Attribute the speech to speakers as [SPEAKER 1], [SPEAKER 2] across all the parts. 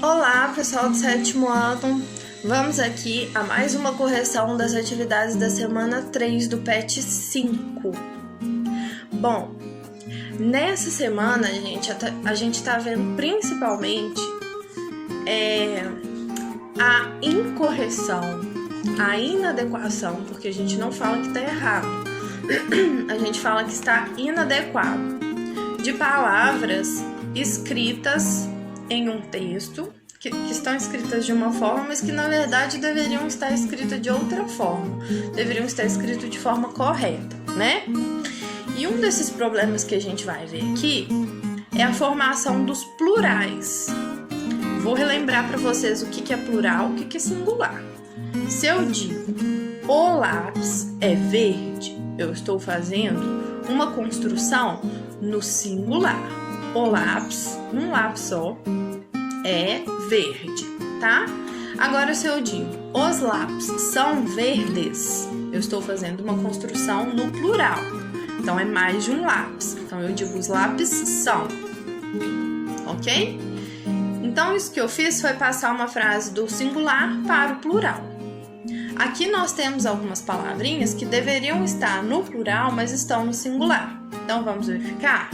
[SPEAKER 1] Olá, pessoal do sétimo ano. Vamos aqui a mais uma correção das atividades da semana 3 do PET 5. Bom, nessa semana, a gente tá vendo principalmente a incorreção, a inadequação, porque a gente não fala que tá errado, a gente fala que está inadequado, de palavras escritas em um texto, que estão escritas de uma forma, mas que na verdade deveriam estar escritas de outra forma, deveriam estar escritas de forma correta, né? E um desses problemas que a gente vai ver aqui é a formação dos plurais. Vou relembrar para vocês o que é plural, o que é singular. Se eu digo o lápis é verde, eu estou fazendo uma construção no singular. O lápis, num lápis só, é verde, tá? Agora, se eu digo os lápis são verdes, eu estou fazendo uma construção no plural. Então, é mais de um lápis. Então, eu digo os lápis são, ok? Então, isso que eu fiz foi passar uma frase do singular para o plural. Aqui nós temos algumas palavrinhas que deveriam estar no plural, mas estão no singular. Então, vamos verificar?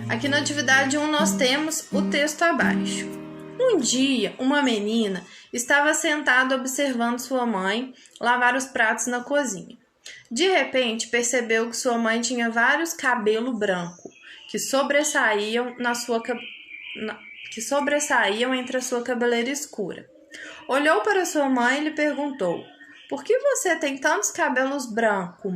[SPEAKER 1] Aqui na atividade 1 nós temos o texto abaixo. Um dia, uma menina estava sentada observando sua mãe lavar os pratos na cozinha. De repente, percebeu que sua mãe tinha vários cabelos brancos que sobressaíam entre a sua cabeleira escura. Olhou para sua mãe e lhe perguntou: "Por que você tem tantos cabelos brancos,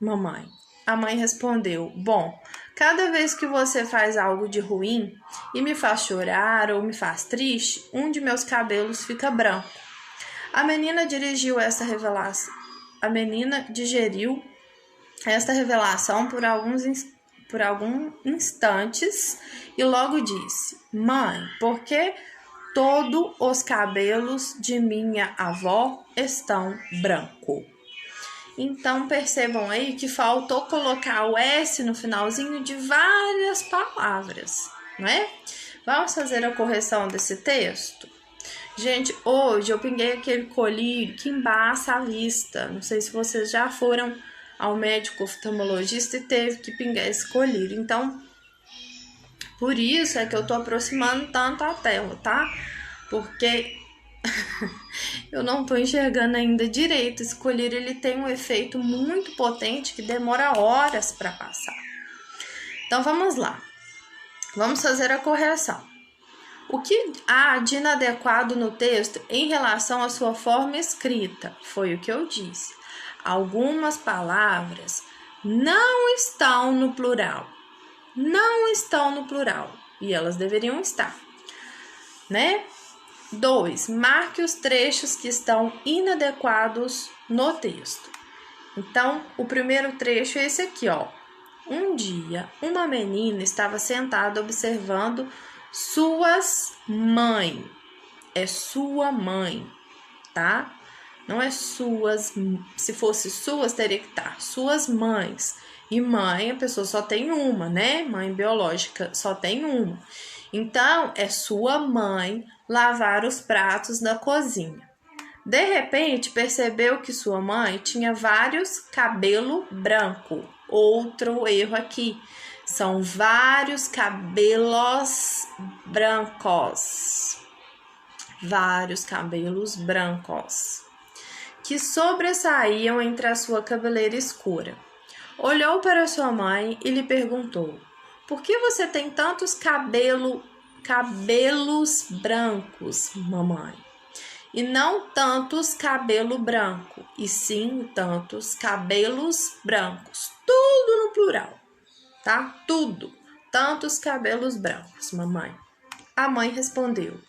[SPEAKER 1] mamãe?" A mãe respondeu: "Bom, cada vez que você faz algo de ruim e me faz chorar ou me faz triste, um de meus cabelos fica branco." A menina digeriu essa revelação por alguns instantes e logo disse: "Mãe, por que todos os cabelos de minha avó estão brancos?" Então, percebam aí que faltou colocar o S no finalzinho de várias palavras, não é? Vamos fazer a correção desse texto? Gente, hoje eu pinguei aquele colírio que embaça a vista. Não sei se vocês já foram ao médico oftalmologista e teve que pingar esse colírio. Então, por isso é que eu tô aproximando tanto a tela, tá? Porque eu não estou enxergando ainda direito. Esse colírio ele tem um efeito muito potente que demora horas para passar. Então vamos lá. Vamos fazer a correção. O que há de inadequado no texto em relação à sua forma escrita? Foi o que eu disse. Algumas palavras não estão no plural. Não estão no plural. E elas deveriam estar, né? 2. Marque os trechos que estão inadequados no texto. Então, o primeiro trecho é esse aqui, ó. Um dia, uma menina estava sentada observando suas mães. É sua mãe, tá? Não é suas. Se fosse suas, teria que estar suas mães. E mãe, a pessoa só tem uma, né? Mãe biológica só tem uma. Então, é sua mãe lavar os pratos na cozinha. De repente, percebeu que sua mãe tinha vários cabelos brancos. Outro erro aqui. São vários cabelos brancos. Vários cabelos brancos que sobressaíam entre a sua cabeleira escura. Olhou para sua mãe e lhe perguntou: "Por que você tem tantos cabelos brancos, mamãe? E não tantos cabelo branco, e sim tantos cabelos brancos." Tudo no plural, tá? Tudo. Tantos cabelos brancos, mamãe. A mãe respondeu: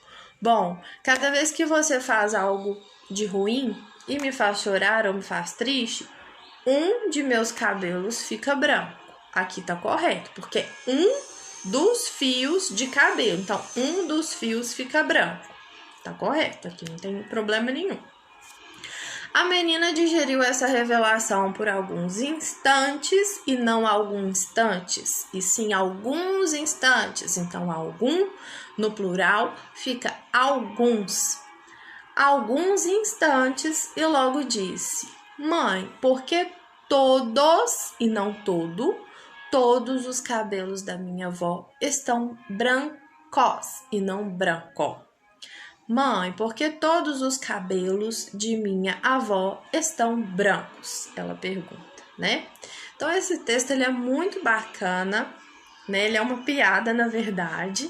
[SPEAKER 1] "Bom, cada vez que você faz algo de ruim e me faz chorar ou me faz triste, um de meus cabelos fica branco." Aqui tá correto, porque um dos fios de cabelo. Então, um dos fios fica branco. Tá correto, aqui não tem problema nenhum. A menina digeriu essa revelação por alguns instantes, e não alguns instantes, e sim alguns instantes. Então, algum no plural fica alguns. Alguns instantes, e logo disse: mãe, por que todos e não todos os cabelos da minha avó estão brancos e não branco? Mãe, por que todos os cabelos de minha avó estão brancos? Ela pergunta, né? Então, esse texto ele é muito bacana, né? Ele é uma piada, na verdade,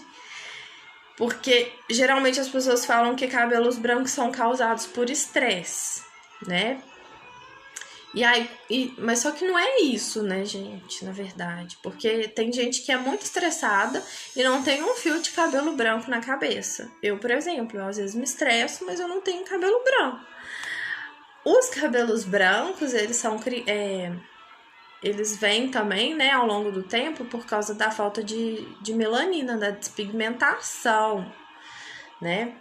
[SPEAKER 1] porque geralmente as pessoas falam que cabelos brancos são causados por estresse, né? Mas só que não é isso, né, gente, na verdade. Porque tem gente que é muito estressada e não tem um fio de cabelo branco na cabeça. Eu, por exemplo, às vezes me estresso, mas eu não tenho cabelo branco. Os cabelos brancos, eles vêm também, né, ao longo do tempo por causa da falta de melanina, da despigmentação, né?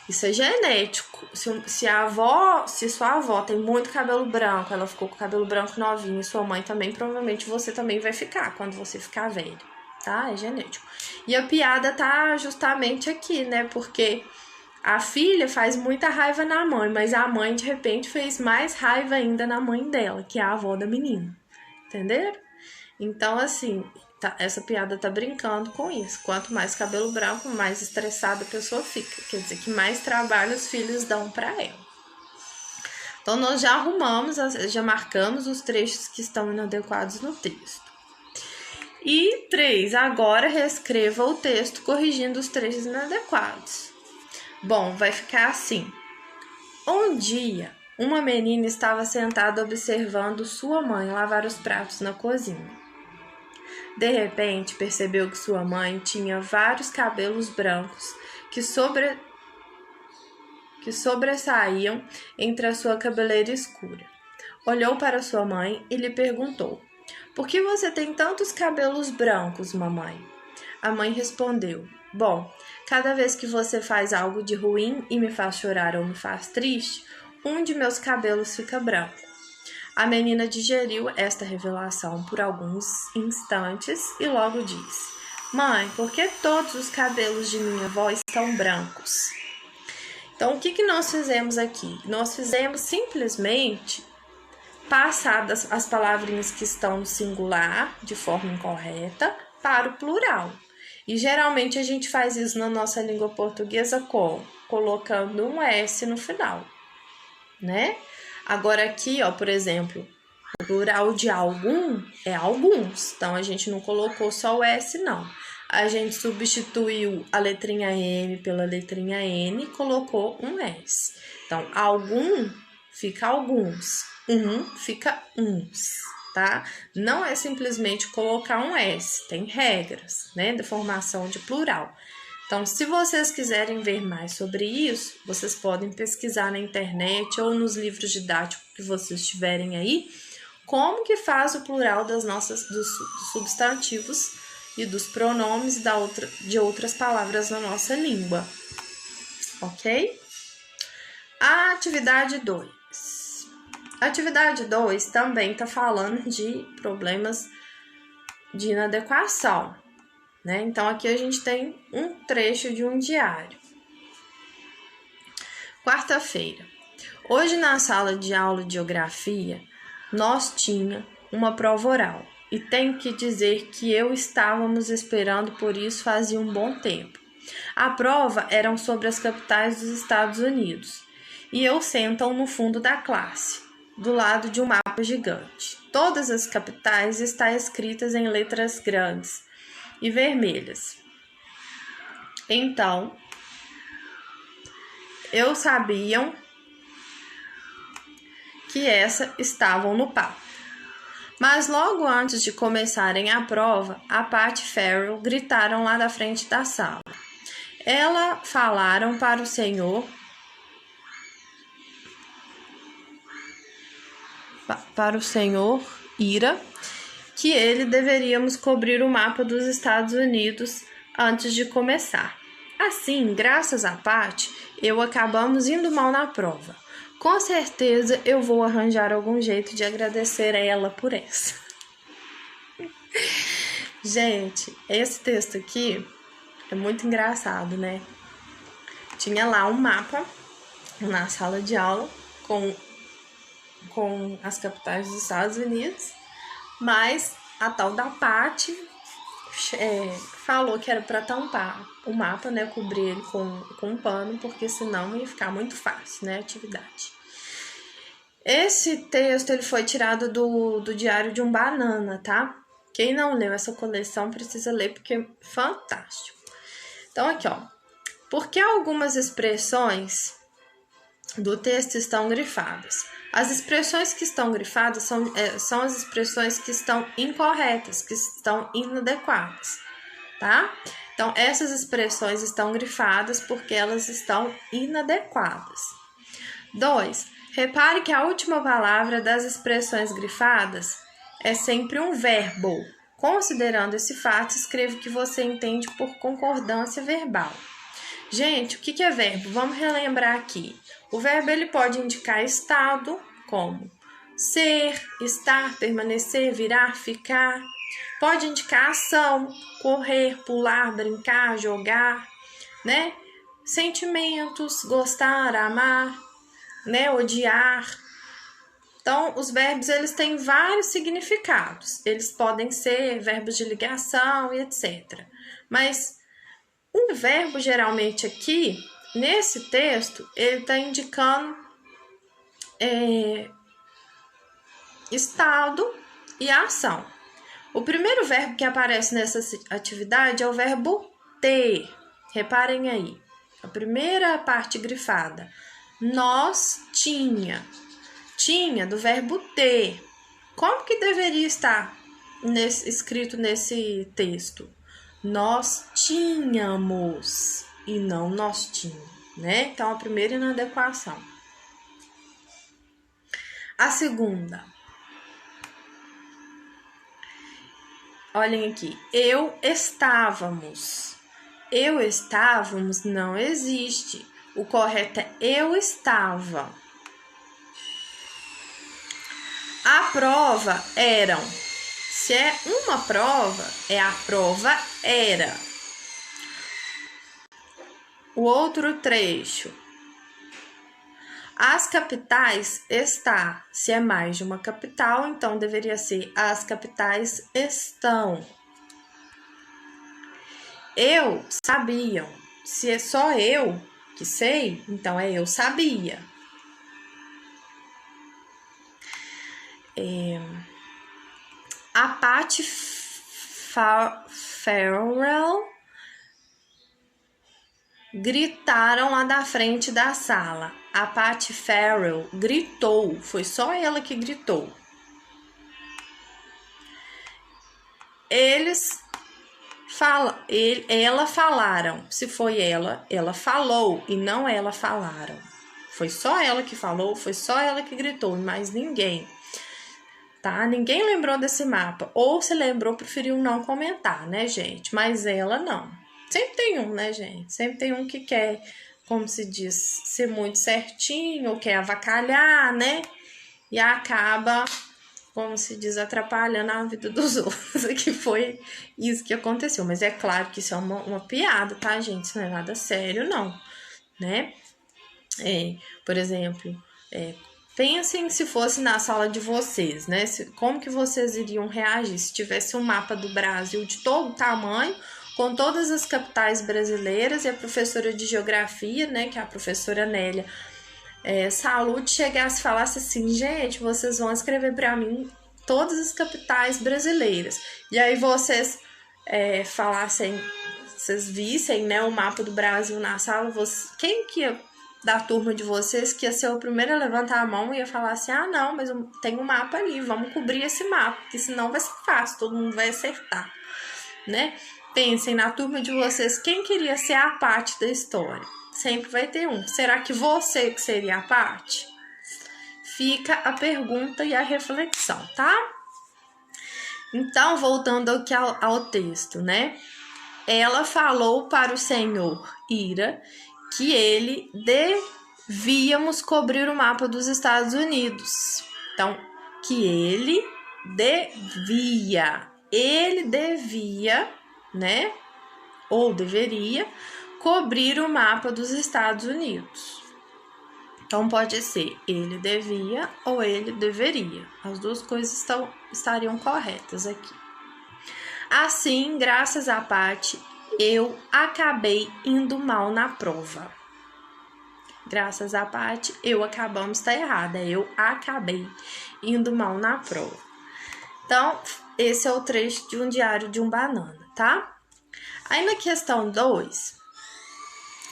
[SPEAKER 1] Isso é genético. Se sua avó tem muito cabelo branco, ela ficou com o cabelo branco novinho, e sua mãe também, provavelmente você também vai ficar quando você ficar velho, tá? É genético. E a piada tá justamente aqui, né? Porque a filha faz muita raiva na mãe, mas a mãe, de repente, fez mais raiva ainda na mãe dela, que é a avó da menina. Entenderam? Então, assim, essa piada tá brincando com isso. Quanto mais cabelo branco, mais estressada a pessoa fica. Quer dizer que mais trabalho os filhos dão para ela. Então, nós já marcamos os trechos que estão inadequados no texto. E 3. Agora reescreva o texto corrigindo os trechos inadequados. Bom, vai ficar assim. Um dia, uma menina estava sentada observando sua mãe lavar os pratos na cozinha. De repente, percebeu que sua mãe tinha vários cabelos brancos que sobressaíam entre a sua cabeleira escura. Olhou para sua mãe e lhe perguntou: por que você tem tantos cabelos brancos, mamãe? A mãe respondeu: bom, cada vez que você faz algo de ruim e me faz chorar ou me faz triste, um de meus cabelos fica branco. A menina digeriu esta revelação por alguns instantes e logo disse: mãe, por que todos os cabelos de minha avó estão brancos? Então, o que nós fizemos aqui? Nós fizemos simplesmente passar as palavrinhas que estão no singular de forma incorreta para o plural. E geralmente a gente faz isso na nossa língua portuguesa colocando um S no final, né? Agora aqui, ó, por exemplo, o plural de algum é alguns. Então, a gente não colocou só o S, não. A gente substituiu a letrinha M pela letrinha N e colocou um S. Então, algum fica alguns, fica uns, tá? Não é simplesmente colocar um S, tem regras, né, de formação de plural. Então, se vocês quiserem ver mais sobre isso, vocês podem pesquisar na internet ou nos livros didáticos que vocês tiverem aí, como que faz o plural dos substantivos e dos pronomes de outras palavras na nossa língua, ok? A atividade 2. A atividade 2 também está falando de problemas de inadequação, né? Então, aqui a gente tem um trecho de um diário. Quarta-feira. Hoje, na sala de aula de geografia, nós tinha uma prova oral. E tenho que dizer que estávamos esperando por isso fazia um bom tempo. A prova era sobre as capitais dos Estados Unidos. E eu sentam no fundo da classe, do lado de um mapa gigante. Todas as capitais estão escritas em letras grandes e vermelhas. Então, eu sabiam que essas estavam no papo. Mas logo antes de começarem a prova, a Pat e Farrell gritaram lá da frente da sala. Elas falaram para o senhor Ira que ele deveríamos cobrir o mapa dos Estados Unidos antes de começar. Assim, graças a Paty, eu acabamos indo mal na prova. Com certeza eu vou arranjar algum jeito de agradecer a ela por essa. Gente, esse texto aqui é muito engraçado, né? Tinha lá um mapa na sala de aula com as capitais dos Estados Unidos, mas a tal da Paty falou que era para tampar o mapa, né? Cobrir ele com um pano, porque senão ia ficar muito fácil, né? A atividade. Esse texto ele foi tirado do Diário de um Banana, tá? Quem não leu essa coleção precisa ler, porque é fantástico. Então, aqui, ó. Por que algumas expressões do texto estão grifadas? As expressões que estão grifadas são as expressões que estão incorretas, que estão inadequadas, tá? Então, essas expressões estão grifadas porque elas estão inadequadas. 2. Repare que a última palavra das expressões grifadas é sempre um verbo. Considerando esse fato, escreva o que você entende por concordância verbal. Gente, o que é verbo? Vamos relembrar aqui. O verbo ele pode indicar estado, como ser, estar, permanecer, virar, ficar. Pode indicar ação, correr, pular, brincar, jogar, né? Sentimentos, gostar, amar, né? Odiar. Então, os verbos eles têm vários significados. Eles podem ser verbos de ligação e etc. Mas o verbo, geralmente aqui, nesse texto, ele está indicando estado e ação. O primeiro verbo que aparece nessa atividade é o verbo ter. Reparem aí, a primeira parte grifada. Nós tinha. Tinha, do verbo ter. Como que deveria estar escrito nesse texto? Nós tínhamos e não nós tínhamos, né? Então, a primeira inadequação. A segunda. Olhem aqui. Eu estávamos. Eu estávamos não existe. O correto é eu estava. A prova eram. Se é uma prova, é a prova era. O outro trecho. As capitais está. Se é mais de uma capital, então deveria ser as capitais estão. Eu sabiam. Se é só eu que sei, então é eu sabia. A Paty Farrell gritaram lá da frente da sala. A Paty Farrell gritou. Foi só ela que gritou. Ela falaram. Se foi ela falou e não ela falaram. Foi só ela que falou, foi só ela que gritou e mais ninguém. Tá? Ninguém lembrou desse mapa. Ou se lembrou, preferiu não comentar, né, gente? Mas ela não. Sempre tem um, né, gente? Sempre tem um que quer, como se diz, ser muito certinho, ou quer avacalhar, né? E acaba, como se diz, atrapalhando a vida dos outros. Que foi isso que aconteceu. Mas é claro que isso é uma piada, tá, gente? Isso não é nada sério, não, né? Por exemplo, pensem se fosse na sala de vocês, né? Como que vocês iriam reagir se tivesse um mapa do Brasil de todo tamanho, com todas as capitais brasileiras e a professora de geografia, né, que é a professora Nélia Salute, chegasse e falasse assim: gente, vocês vão escrever para mim todas as capitais brasileiras. E aí vocês falassem, vocês vissem, né, o mapa do Brasil na sala, quem que ia da turma de vocês que ia ser o primeiro a levantar a mão e ia falar assim: ah, não, mas tem um mapa ali, vamos cobrir esse mapa, porque senão vai ser fácil, todo mundo vai acertar, né? Pensem na turma de vocês, quem queria ser a Paty da história? Sempre vai ter um. Será que você que seria a Paty? Fica a pergunta e a reflexão, tá? Então, voltando aqui ao texto, né? ela falou para o senhor Ira que devíamos cobrir o mapa dos Estados Unidos. Então, que ele devia, né? Ou deveria cobrir o mapa dos Estados Unidos. Então, pode ser ele devia ou ele deveria. As duas coisas estariam corretas aqui. Assim, graças a Paty, eu acabei indo mal na prova. Graças a Paty, acabamos, está errada. Eu acabei indo mal na prova. Então, esse é o trecho de um diário de um banana, tá? Aí na questão 2,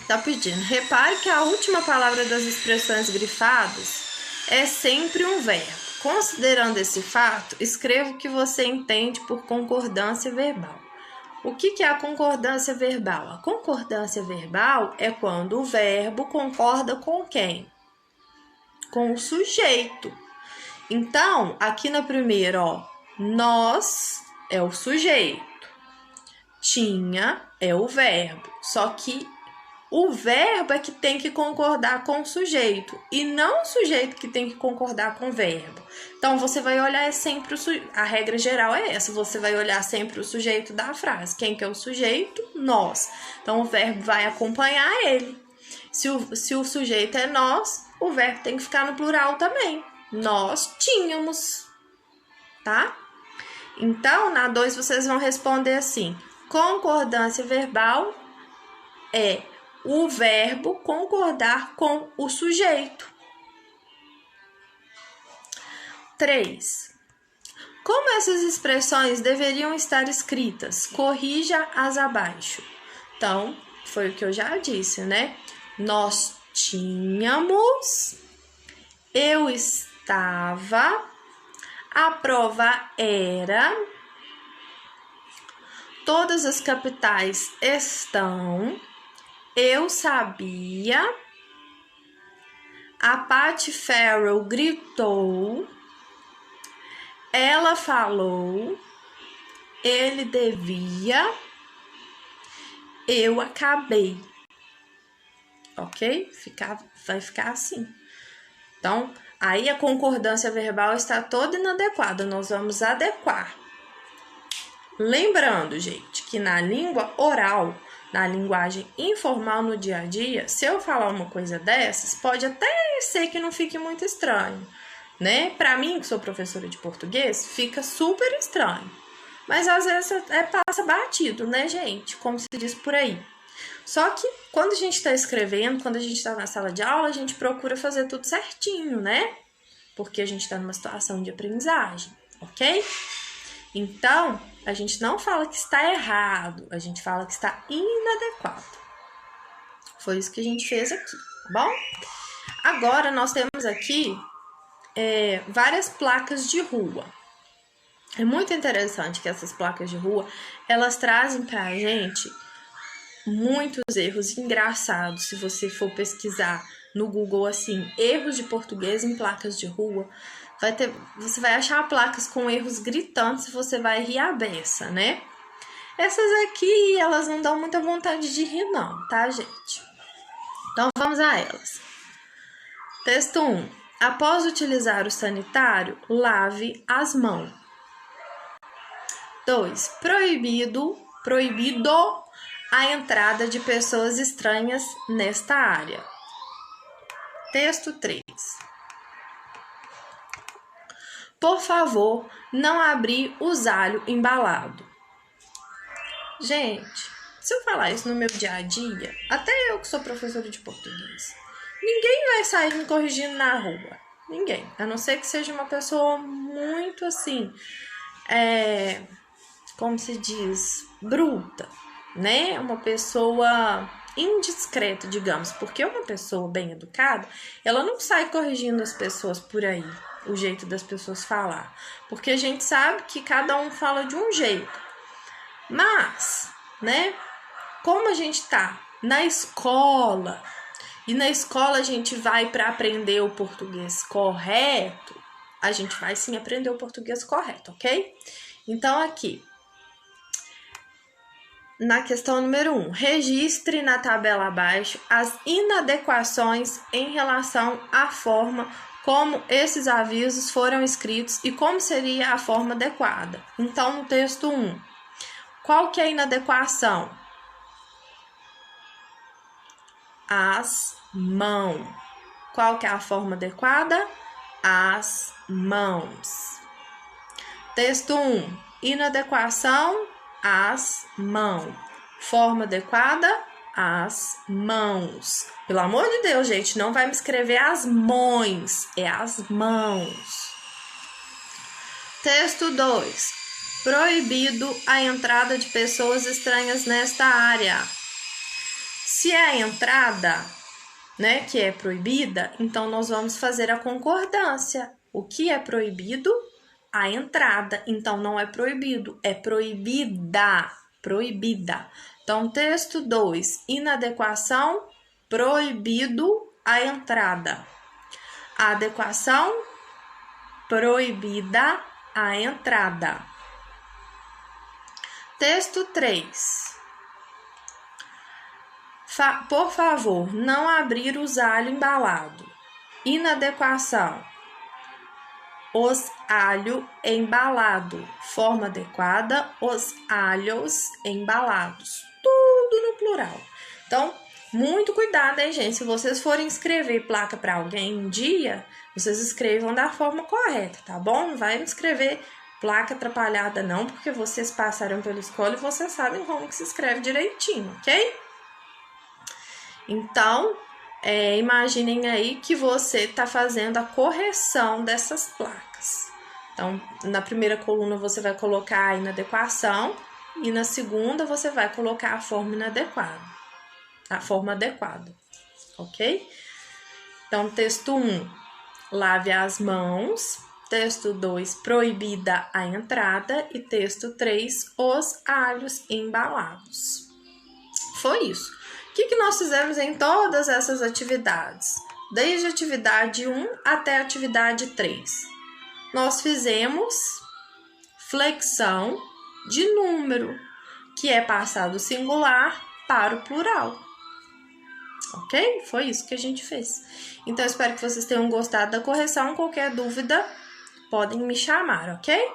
[SPEAKER 1] tá pedindo, repare que a última palavra das expressões grifadas é sempre um verbo. Considerando esse fato, escreva o que você entende por concordância verbal. O que é a concordância verbal? A concordância verbal é quando o verbo concorda com quem? Com o sujeito. Então, aqui na primeira, ó, nós é o sujeito, tinha é o verbo, só que o verbo é que tem que concordar com o sujeito e não o sujeito que tem que concordar com o verbo. Então, você vai olhar sempre a regra geral é essa, você vai olhar sempre o sujeito da frase. Quem que é o sujeito? Nós. Então, o verbo vai acompanhar ele. Se o sujeito é nós, o verbo tem que ficar no plural também. Nós tínhamos, tá? Então, na 2 vocês vão responder assim, concordância verbal é o verbo concordar com o sujeito. 3. Como essas expressões deveriam estar escritas? Corrija-as abaixo. Então, foi o que eu já disse, né? Nós tínhamos, eu estava, a prova era, todas as capitais estão, eu sabia, a Paty Farrell gritou, ela falou, ele devia, eu acabei. Ok? Vai ficar assim. Então, aí a concordância verbal está toda inadequada, nós vamos adequar. Lembrando, gente, que na língua oral, na linguagem informal no dia a dia, se eu falar uma coisa dessas, pode até ser que não fique muito estranho, né? Para mim, que sou professora de português, fica super estranho. Mas às vezes passa batido, né, gente? Como se diz por aí. Só que quando a gente está escrevendo, quando a gente está na sala de aula, a gente procura fazer tudo certinho, né? Porque a gente está numa situação de aprendizagem, ok? Então, a gente não fala que está errado, a gente fala que está inadequado. Foi isso que a gente fez aqui, tá bom? Agora, nós temos aqui várias placas de rua. É muito interessante que essas placas de rua, elas trazem pra gente muitos erros engraçados. Se você for pesquisar no Google, assim, erros de português em placas de rua, você vai achar placas com erros gritantes e você vai rir a beça, né? Essas aqui, elas não dão muita vontade de rir não, tá, gente? Então, vamos a elas. Texto 1. Após utilizar o sanitário, lave as mãos. 2. Proibido a entrada de pessoas estranhas nesta área. Texto 3. Por favor, não abrir o alho embalado. Gente, se eu falar isso no meu dia a dia, até eu que sou professora de português, ninguém vai sair me corrigindo na rua. Ninguém. A não ser que seja uma pessoa muito assim, como se diz, bruta, né? Uma pessoa indiscreta, digamos. Porque uma pessoa bem educada, ela não sai corrigindo as pessoas por aí, o jeito das pessoas falar. Porque a gente sabe que cada um fala de um jeito. Mas, né? Como a gente tá na escola, e na escola a gente vai para aprender o português correto, a gente vai sim aprender o português correto, ok? Então, aqui, na questão número 1, registre na tabela abaixo as inadequações em relação à forma como esses avisos foram escritos e como seria a forma adequada. Então, no texto 1, qual que é a inadequação? As mãos. Qual que é a forma adequada? As mãos. Texto 1, inadequação, as mãos. Forma adequada, as mãos. Pelo amor de Deus, gente, não vai me escrever as mãos, é as mãos. Texto 2, proibido a entrada de pessoas estranhas nesta área. Se é a entrada, né, que é proibida, então nós vamos fazer a concordância. O que é proibido? A entrada. Então não é proibido, é proibida. Proibida. Então, texto 2, inadequação, proibido a entrada. Adequação, proibida a entrada. Texto 3. Por favor, não abrir os alhos embalados. Inadequação. Os alhos embalados. Forma adequada, os alhos embalados. Tudo no plural. Então, muito cuidado, hein, gente? Se vocês forem escrever placa para alguém um dia, vocês escrevam da forma correta, tá bom? Não vai escrever placa atrapalhada não, porque vocês passaram pela escola e vocês sabem como que se escreve direitinho, ok? Então, imaginem aí que você está fazendo a correção dessas placas. Então, na primeira coluna você vai colocar a inadequação e na segunda você vai colocar a forma inadequada. A forma adequada, ok? Então, texto 1, lave as mãos. Texto 2, proibida a entrada. E texto 3, os alhos embalados. Foi isso. O que nós fizemos em todas essas atividades? Desde a atividade 1 até a atividade 3. Nós fizemos flexão de número, que é passar do singular para o plural. Ok? Foi isso que a gente fez. Então, espero que vocês tenham gostado da correção. Qualquer dúvida, podem me chamar, ok?